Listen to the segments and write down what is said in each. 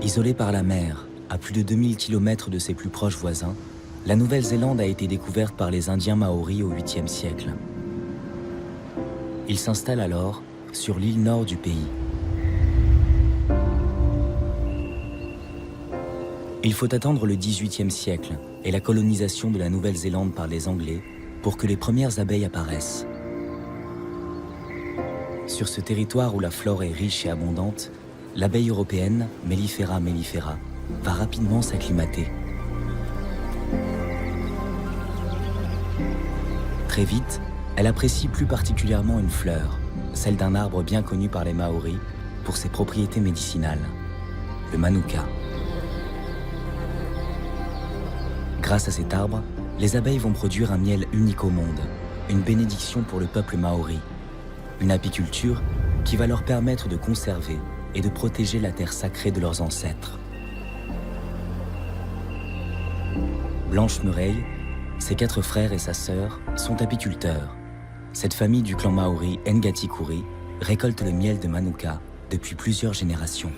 Isolée par la mer, à plus de 2000 km de ses plus proches voisins, la Nouvelle-Zélande a été découverte par les Indiens Maoris au 8e siècle. Ils s'installent alors sur l'île nord du pays. Il faut attendre le 18e siècle et la colonisation de la Nouvelle-Zélande par les Anglais pour que les premières abeilles apparaissent. Sur ce territoire où la flore est riche et abondante, l'abeille européenne, Mellifera mellifera, va rapidement s'acclimater. Très vite, elle apprécie plus particulièrement une fleur, celle d'un arbre bien connu par les Maoris pour ses propriétés médicinales, le manuka. Grâce à cet arbre, les abeilles vont produire un miel unique au monde, une bénédiction pour le peuple maori, une apiculture qui va leur permettre de conserver et de protéger la terre sacrée de leurs ancêtres. Blanche Murray, ses 4 frères et sa sœur sont apiculteurs. Cette famille du clan maori Ngatikuri récolte le miel de manuka depuis plusieurs générations.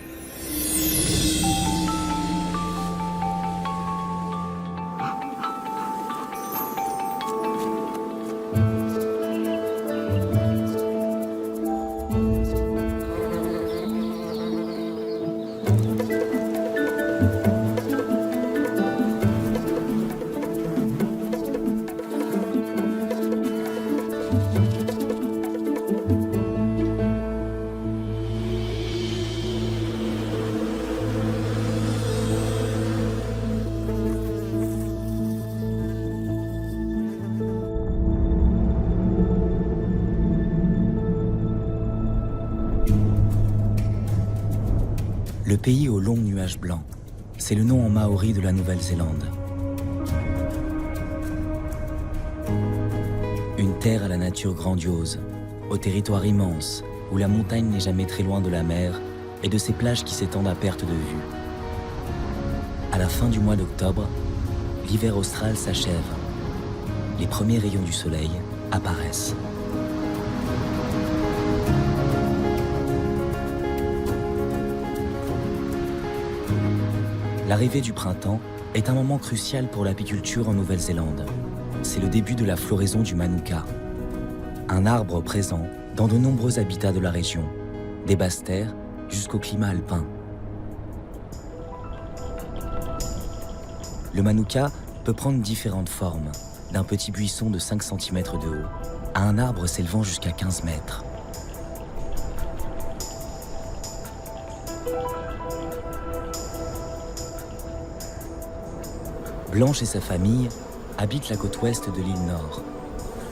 Le pays aux longs nuages blancs, c'est le nom en maori de la Nouvelle-Zélande. Une terre à la nature grandiose, au territoire immense, où la montagne n'est jamais très loin de la mer et de ses plages qui s'étendent à perte de vue. À la fin du mois d'octobre, l'hiver austral s'achève. Les premiers rayons du soleil apparaissent. L'arrivée du printemps est un moment crucial pour l'apiculture en Nouvelle-Zélande. C'est le début de la floraison du manuka, un arbre présent dans de nombreux habitats de la région, des basses terres jusqu'au climat alpin. Le manuka peut prendre différentes formes, d'un petit buisson de 5 cm de haut à un arbre s'élevant jusqu'à 15 mètres. Blanche et sa famille habitent la côte ouest de l'île Nord.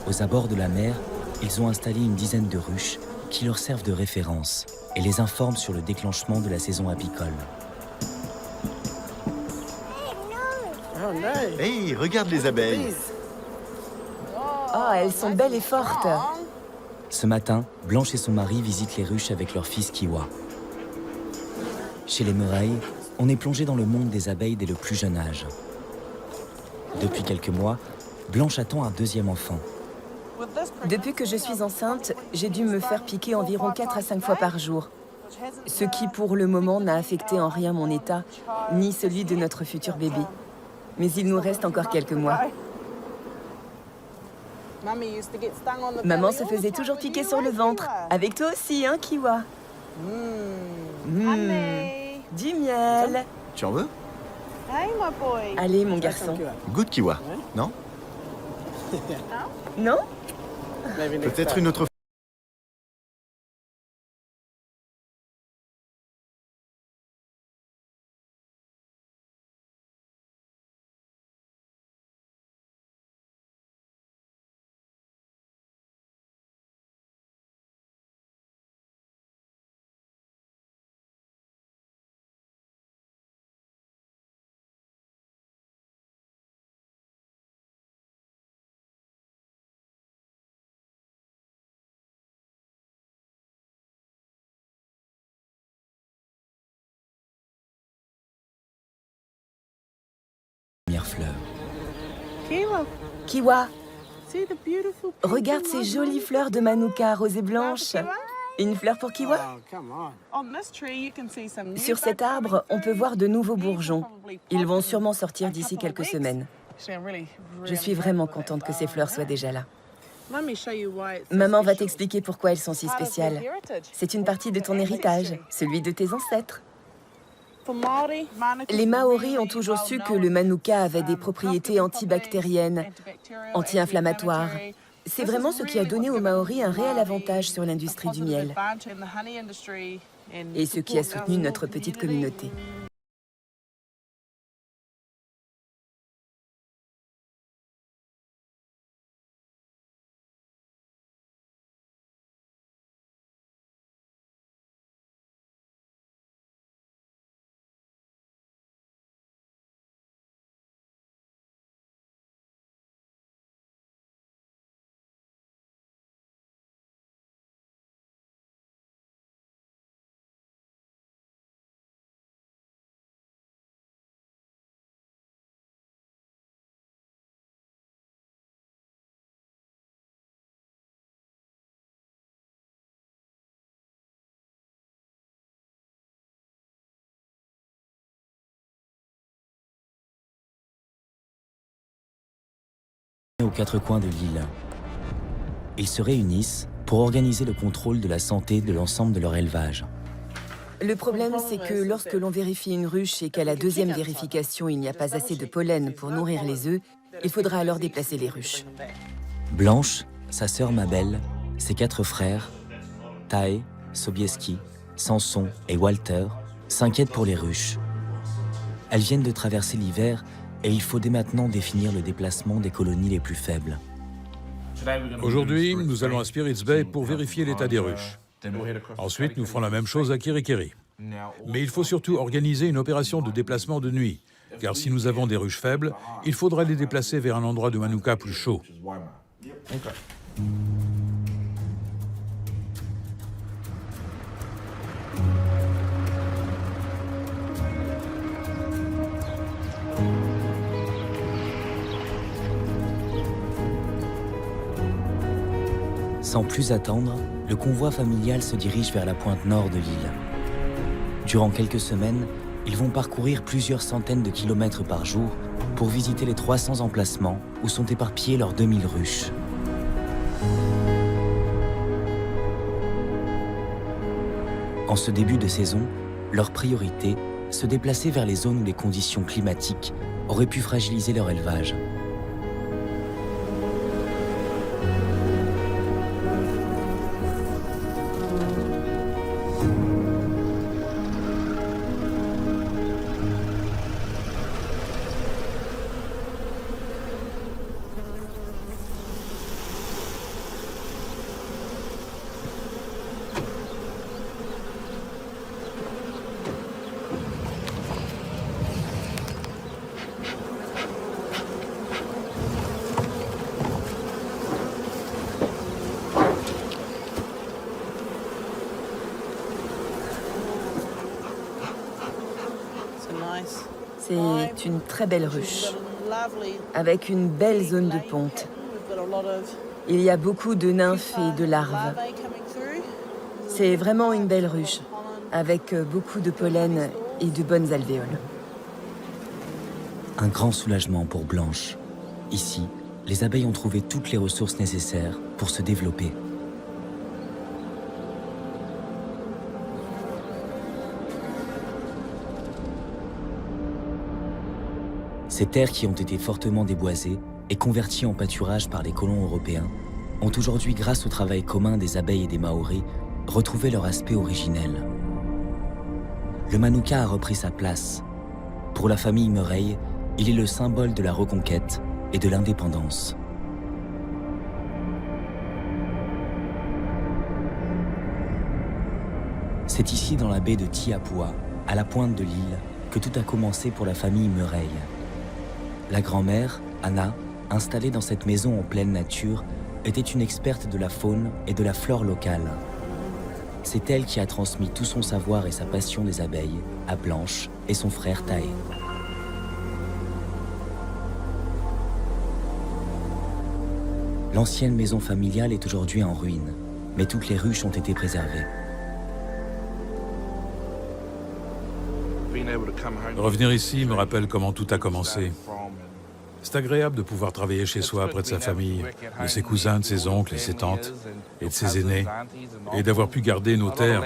Aux abords de la mer, ils ont installé une dizaine de ruches qui leur servent de référence et les informent sur le déclenchement de la saison apicole. Hey, regarde les abeilles! Oh, elles sont belles et fortes. Ce matin, Blanche et son mari visitent les ruches avec leur fils Kiwa. Chez les Murray, on est plongé dans le monde des abeilles dès le plus jeune âge. Depuis quelques mois, Blanche attend un deuxième enfant. Depuis que je suis enceinte, j'ai dû me faire piquer environ 4 à 5 fois par jour. Ce qui, pour le moment, n'a affecté en rien mon état, ni celui de notre futur bébé. Mais il nous reste encore quelques mois. Maman se faisait toujours piquer sur le ventre. Avec toi aussi, hein, Kiwa? Du miel. Tu en veux? Allez, mon garçon. Goûte Kiwa, non? Non? Peut-être une autre fois. Fleurs. Kiwa, regarde ces jolies fleurs de manuka roses et blanches. Une fleur pour Kiwa? Sur cet arbre, on peut voir de nouveaux bourgeons. Ils vont sûrement sortir d'ici quelques semaines. Je suis vraiment contente que ces fleurs soient déjà là. Maman va t'expliquer pourquoi elles sont si spéciales. C'est une partie de ton héritage, celui de tes ancêtres. Les Maoris ont toujours su que le manuka avait des propriétés antibactériennes, anti-inflammatoires. C'est vraiment ce qui a donné aux Maoris un réel avantage sur l'industrie du miel et ce qui a soutenu notre petite communauté. Aux quatre coins de l'île. Ils se réunissent pour organiser le contrôle de la santé de l'ensemble de leur élevage. Le problème, c'est que lorsque l'on vérifie une ruche et qu'à la deuxième vérification, il n'y a pas assez de pollen pour nourrir les œufs, il faudra alors déplacer les ruches. Blanche, sa sœur Mabel, ses quatre frères, Tae, Sobieski, Samson et Walter, s'inquiètent pour les ruches. Elles viennent de traverser l'hiver et il faut dès maintenant définir le déplacement des colonies les plus faibles. Aujourd'hui, nous allons à Spirits Bay pour vérifier l'état des ruches. Ensuite, nous ferons la même chose à Kirikiri. Mais il faut surtout organiser une opération de déplacement de nuit, car si nous avons des ruches faibles, il faudra les déplacer vers un endroit de manuka plus chaud. Sans plus attendre, le convoi familial se dirige vers la pointe nord de l'île. Durant quelques semaines, ils vont parcourir plusieurs centaines de kilomètres par jour pour visiter les 300 emplacements où sont éparpillées leurs 2000 ruches. En ce début de saison, leur priorité, se déplacer vers les zones où les conditions climatiques auraient pu fragiliser leur élevage. C'est une très belle ruche, avec une belle zone de ponte. Il y a beaucoup de nymphes et de larves. C'est vraiment une belle ruche, avec beaucoup de pollen et de bonnes alvéoles. Un grand soulagement pour Blanche. Ici, les abeilles ont trouvé toutes les ressources nécessaires pour se développer. Ces terres qui ont été fortement déboisées et converties en pâturage par les colons européens ont aujourd'hui, grâce au travail commun des abeilles et des Maoris, retrouvé leur aspect originel. Le manuka a repris sa place. Pour la famille Murray, il est le symbole de la reconquête et de l'indépendance. C'est ici, dans la baie de Tiapua, à la pointe de l'île, que tout a commencé pour la famille Murray. La grand-mère, Anna, installée dans cette maison en pleine nature, était une experte de la faune et de la flore locale. C'est elle qui a transmis tout son savoir et sa passion des abeilles à Blanche et son frère Tae. L'ancienne maison familiale est aujourd'hui en ruine, mais toutes les ruches ont été préservées. Revenir ici me rappelle comment tout a commencé. C'est agréable de pouvoir travailler chez soi, près de sa famille, de ses cousins, de ses oncles et ses tantes, et de ses aînés, et d'avoir pu garder nos terres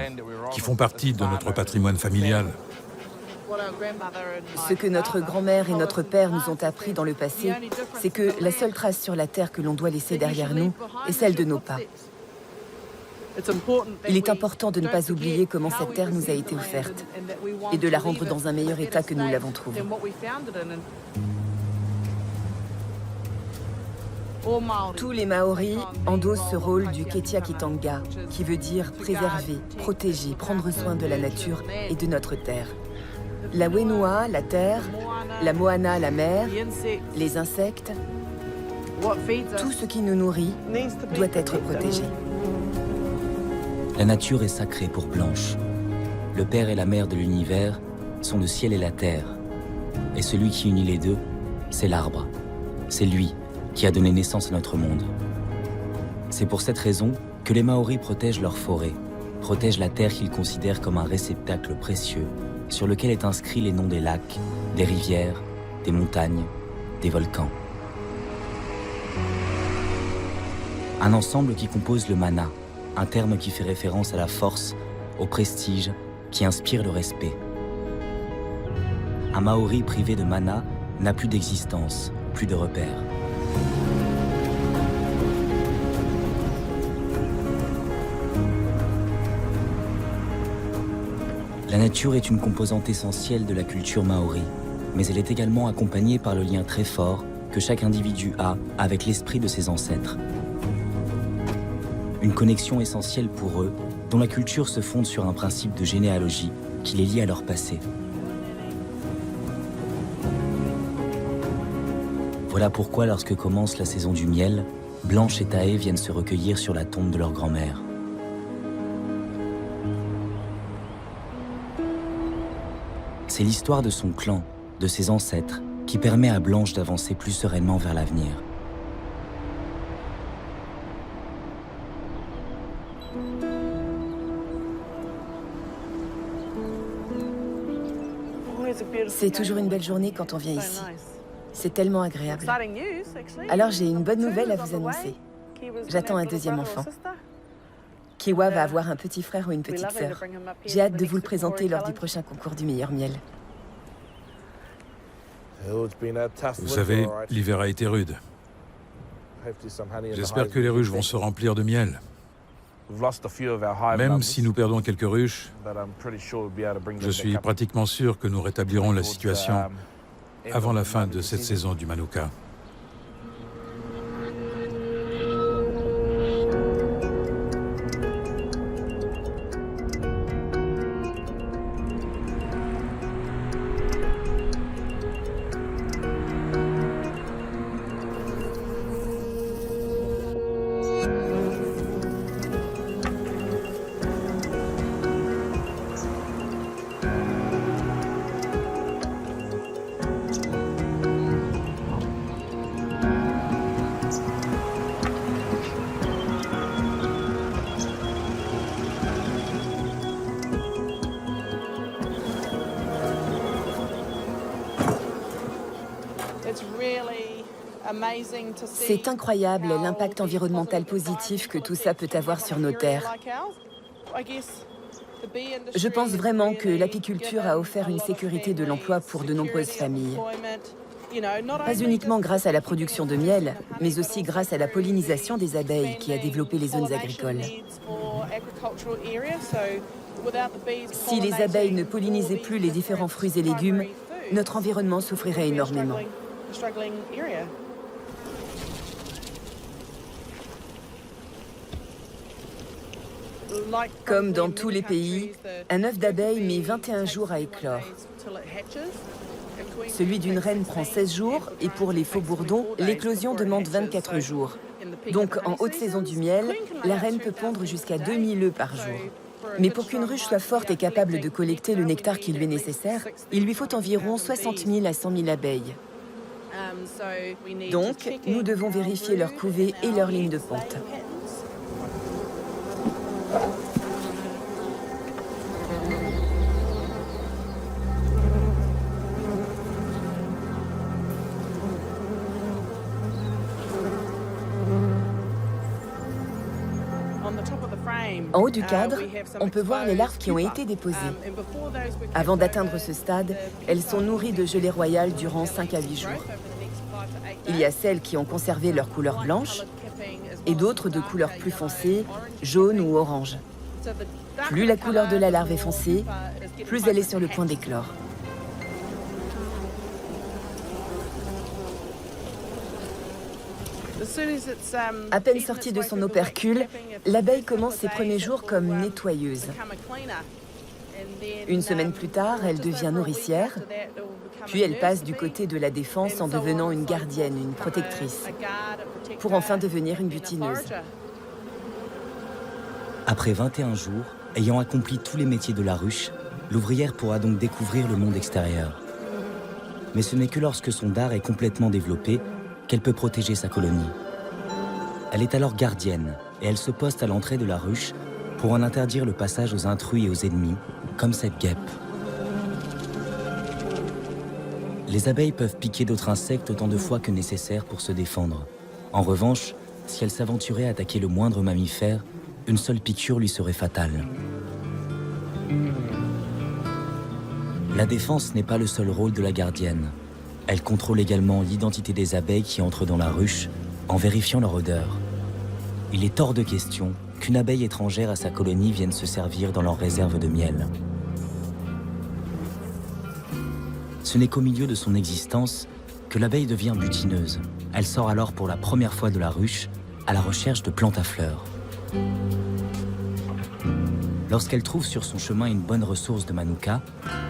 qui font partie de notre patrimoine familial. Ce que notre grand-mère et notre père nous ont appris dans le passé, c'est que la seule trace sur la terre que l'on doit laisser derrière nous est celle de nos pas. Il est important de ne pas oublier comment cette terre nous a été offerte et de la rendre dans un meilleur état que nous l'avons trouvée. Tous les Maoris endossent ce rôle du Ketiakitanga, qui veut dire préserver, protéger, prendre soin de la nature et de notre terre. La Wenua, la terre, la Moana, la mer, les insectes, tout ce qui nous nourrit doit être protégé. La nature est sacrée pour Blanche. Le père et la mère de l'univers sont le ciel et la terre. Et celui qui unit les deux, c'est l'arbre. C'est lui qui a donné naissance à notre monde. C'est pour cette raison que les Maoris protègent leur forêt, protègent la terre qu'ils considèrent comme un réceptacle précieux, sur lequel est inscrit les noms des lacs, des rivières, des montagnes, des volcans. Un ensemble qui compose le mana, un terme qui fait référence à la force, au prestige, qui inspire le respect. Un Maori privé de mana n'a plus d'existence, plus de repères. La nature est une composante essentielle de la culture maori, mais elle est également accompagnée par le lien très fort que chaque individu a avec l'esprit de ses ancêtres. Une connexion essentielle pour eux, dont la culture se fonde sur un principe de généalogie qui les lie à leur passé. Voilà pourquoi, lorsque commence la saison du miel, Blanche et Tae viennent se recueillir sur la tombe de leur grand-mère. C'est l'histoire de son clan, de ses ancêtres, qui permet à Blanche d'avancer plus sereinement vers l'avenir. C'est toujours une belle journée quand on vient ici. C'est tellement agréable. Alors j'ai une bonne nouvelle à vous annoncer. J'attends un deuxième enfant. Kiwa va avoir un petit frère ou une petite sœur. J'ai hâte de vous le présenter lors du prochain concours du meilleur miel. Vous savez, l'hiver a été rude. J'espère que les ruches vont se remplir de miel. Même si nous perdons quelques ruches, je suis pratiquement sûr que nous rétablirons la situation avant la fin de cette saison du Manuka. C'est incroyable l'impact environnemental positif que tout ça peut avoir sur nos terres. Je pense vraiment que l'apiculture a offert une sécurité de l'emploi pour de nombreuses familles. Pas uniquement grâce à la production de miel, mais aussi grâce à la pollinisation des abeilles qui a développé les zones agricoles. Si les abeilles ne pollinisaient plus les différents fruits et légumes, notre environnement souffrirait énormément. Comme dans tous les pays, un œuf d'abeille met 21 jours à éclore. Celui d'une reine prend 16 jours et pour les faux bourdons, l'éclosion demande 24 jours. Donc en haute saison du miel, la reine peut pondre jusqu'à 2000 œufs par jour. Mais pour qu'une ruche soit forte et capable de collecter le nectar qui lui est nécessaire, il lui faut environ 60 000 à 100 000 abeilles. Donc, nous devons vérifier leur couvée et leur ligne de ponte. En haut du cadre, on peut voir les larves qui ont été déposées. Avant d'atteindre ce stade, elles sont nourries de gelée royale durant 5 à 8 jours. Il y a celles qui ont conservé leur couleur blanche et d'autres de couleur plus foncée, jaune ou orange. Plus la couleur de la larve est foncée, plus elle est sur le point d'éclore. À peine sortie de son opercule, l'abeille commence ses premiers jours comme nettoyeuse. Une semaine plus tard, elle devient nourricière, puis elle passe du côté de la défense en devenant une gardienne, une protectrice, pour enfin devenir une butineuse. Après 21 jours, ayant accompli tous les métiers de la ruche, l'ouvrière pourra donc découvrir le monde extérieur. Mais ce n'est que lorsque son dard est complètement développé qu'elle peut protéger sa colonie. Elle est alors gardienne et elle se poste à l'entrée de la ruche pour en interdire le passage aux intrus et aux ennemis, comme cette guêpe. Les abeilles peuvent piquer d'autres insectes autant de fois que nécessaire pour se défendre. En revanche, si elles s'aventuraient à attaquer le moindre mammifère, une seule piqûre lui serait fatale. La défense n'est pas le seul rôle de la gardienne. Elle contrôle également l'identité des abeilles qui entrent dans la ruche en vérifiant leur odeur. Il est hors de question qu'une abeille étrangère à sa colonie vienne se servir dans leur réserve de miel. Ce n'est qu'au milieu de son existence que l'abeille devient butineuse. Elle sort alors pour la première fois de la ruche à la recherche de plantes à fleurs. Lorsqu'elle trouve sur son chemin une bonne ressource de manuka,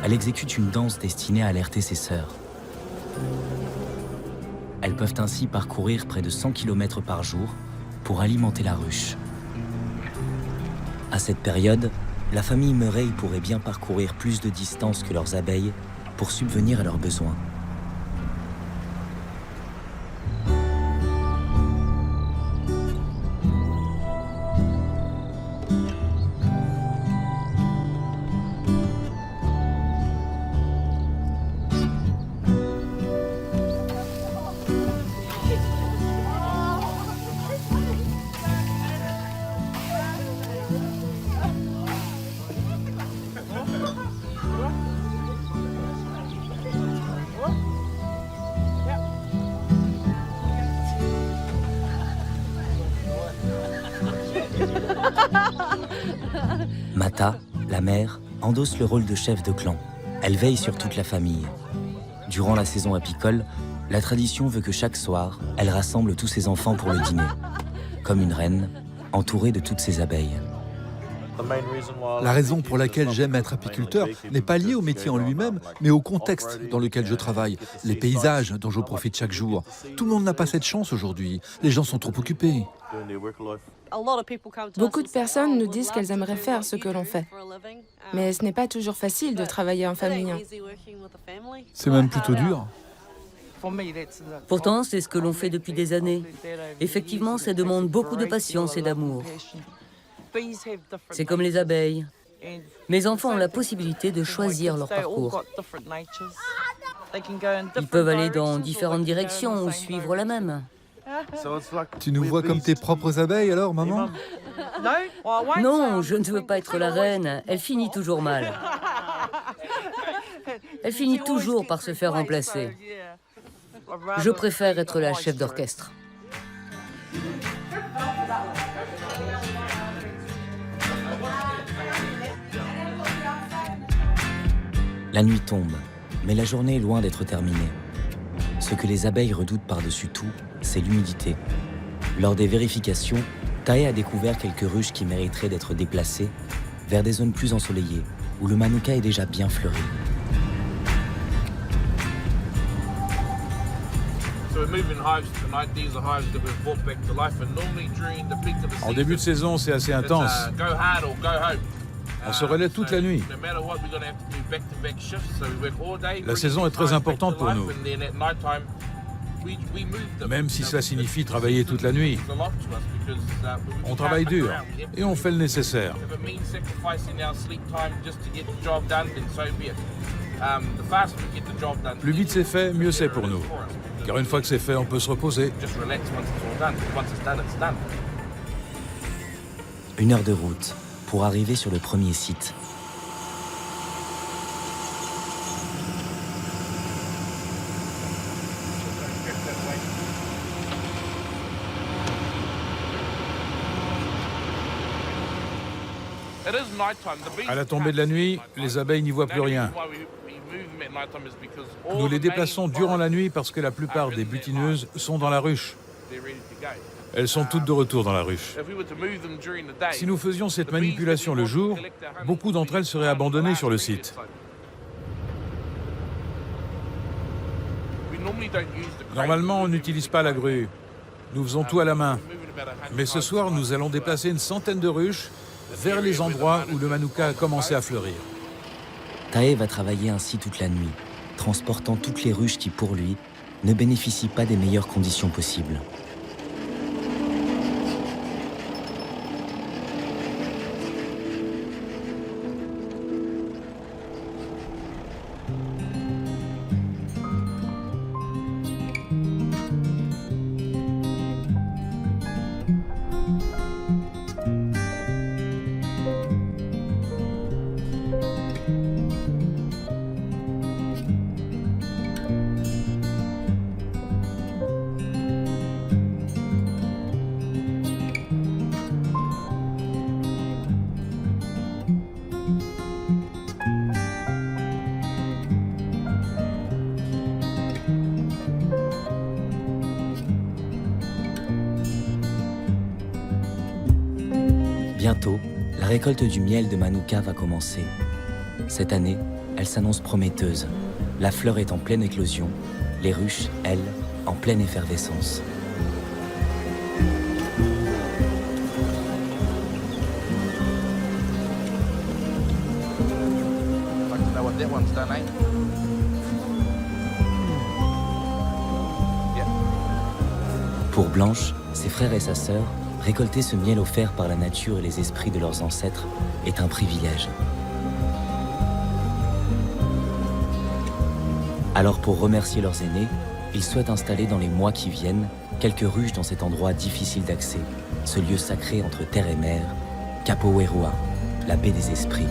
elle exécute une danse destinée à alerter ses sœurs. Elles peuvent ainsi parcourir près de 100 km par jour pour alimenter la ruche. À cette période, la famille Murray pourrait bien parcourir plus de distance que leurs abeilles pour subvenir à leurs besoins. Mata, la mère, endosse le rôle de chef de clan. Elle veille sur toute la famille. Durant la saison apicole, la tradition veut que chaque soir, elle rassemble tous ses enfants pour le dîner, comme une reine, entourée de toutes ses abeilles. La raison pour laquelle j'aime être apiculteur n'est pas liée au métier en lui-même, mais au contexte dans lequel je travaille, les paysages dont je profite chaque jour. Tout le monde n'a pas cette chance aujourd'hui. Les gens sont trop occupés. Beaucoup de personnes nous disent qu'elles aimeraient faire ce que l'on fait. Mais ce n'est pas toujours facile de travailler en famille. C'est même plutôt dur. Pourtant, c'est ce que l'on fait depuis des années. Effectivement, ça demande beaucoup de patience et d'amour. C'est comme les abeilles. Mes enfants ont la possibilité de choisir leur parcours. Ils peuvent aller dans différentes directions ou suivre la même. Tu nous vois comme tes propres abeilles alors, maman? Non, je ne veux pas être la reine. Elle finit toujours mal. Elle finit toujours par se faire remplacer. Je préfère être la chef d'orchestre. La nuit tombe, mais la journée est loin d'être terminée. Ce que les abeilles redoutent par-dessus tout, c'est l'humidité. Lors des vérifications, Tae a découvert quelques ruches qui mériteraient d'être déplacées vers des zones plus ensoleillées, où le manuka est déjà bien fleuri. En début de saison, c'est assez intense. On se relaie toute la nuit. La saison est très importante pour nous. Même si cela signifie travailler toute la nuit. On travaille dur et on fait le nécessaire. Plus vite c'est fait, mieux c'est pour nous. Car une fois que c'est fait, on peut se reposer. 1 heure de route pour arriver sur le premier site. À la tombée de la nuit, les abeilles n'y voient plus rien. Nous les déplaçons durant la nuit parce que la plupart des butineuses sont dans la ruche. Elles sont toutes de retour dans la ruche. Si nous faisions cette manipulation le jour, beaucoup d'entre elles seraient abandonnées sur le site. Normalement, on n'utilise pas la grue. Nous faisons tout à la main. Mais ce soir, nous allons déplacer une centaine de ruches vers les endroits où le manuka a commencé à fleurir. Tae va travailler ainsi toute la nuit, transportant toutes les ruches qui, pour lui, ne bénéficient pas des meilleures conditions possibles. Bientôt, la récolte du miel de Manuka va commencer. Cette année, elle s'annonce prometteuse. La fleur est en pleine éclosion, les ruches, elles, en pleine effervescence. Pour Blanche, ses frères et sa sœur, récolter ce miel offert par la nature et les esprits de leurs ancêtres est un privilège. Alors pour remercier leurs aînés, ils souhaitent installer dans les mois qui viennent quelques ruches dans cet endroit difficile d'accès, ce lieu sacré entre terre et mer, Capoeirua, la baie des esprits.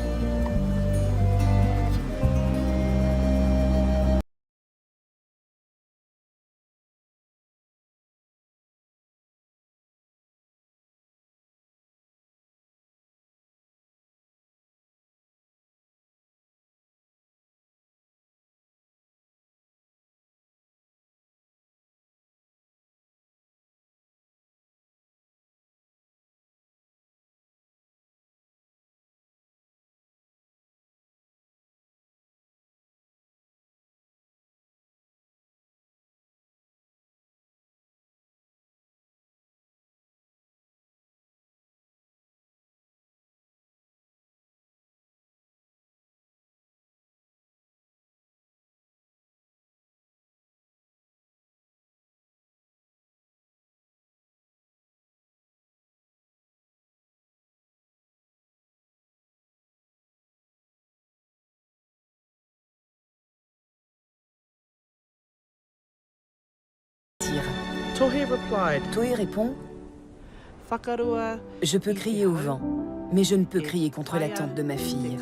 Toé répond « Je peux crier au vent, mais je ne peux crier contre la tente de ma fille.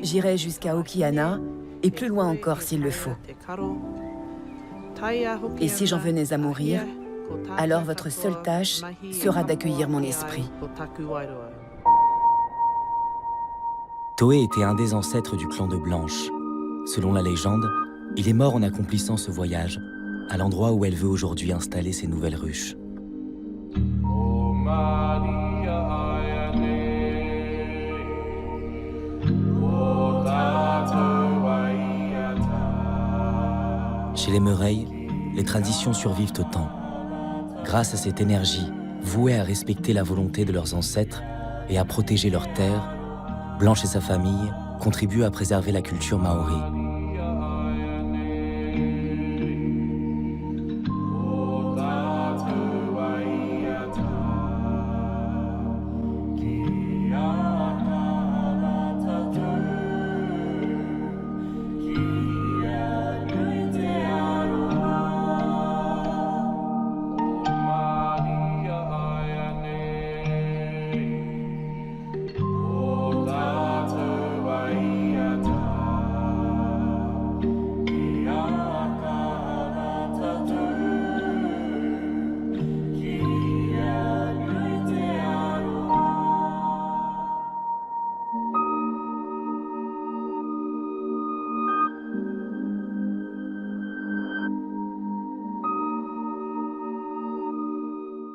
J'irai jusqu'à Okiana et plus loin encore s'il le faut. Et si j'en venais à mourir, alors votre seule tâche sera d'accueillir mon esprit. » Toé était un des ancêtres du clan de Blanche. Selon la légende, il est mort en accomplissant ce voyage, à l'endroit où elle veut aujourd'hui installer ses nouvelles ruches. Chez les Murray, les traditions survivent au temps. Grâce à cette énergie, vouée à respecter la volonté de leurs ancêtres et à protéger leurs terres, Blanche et sa famille contribuent à préserver la culture maori.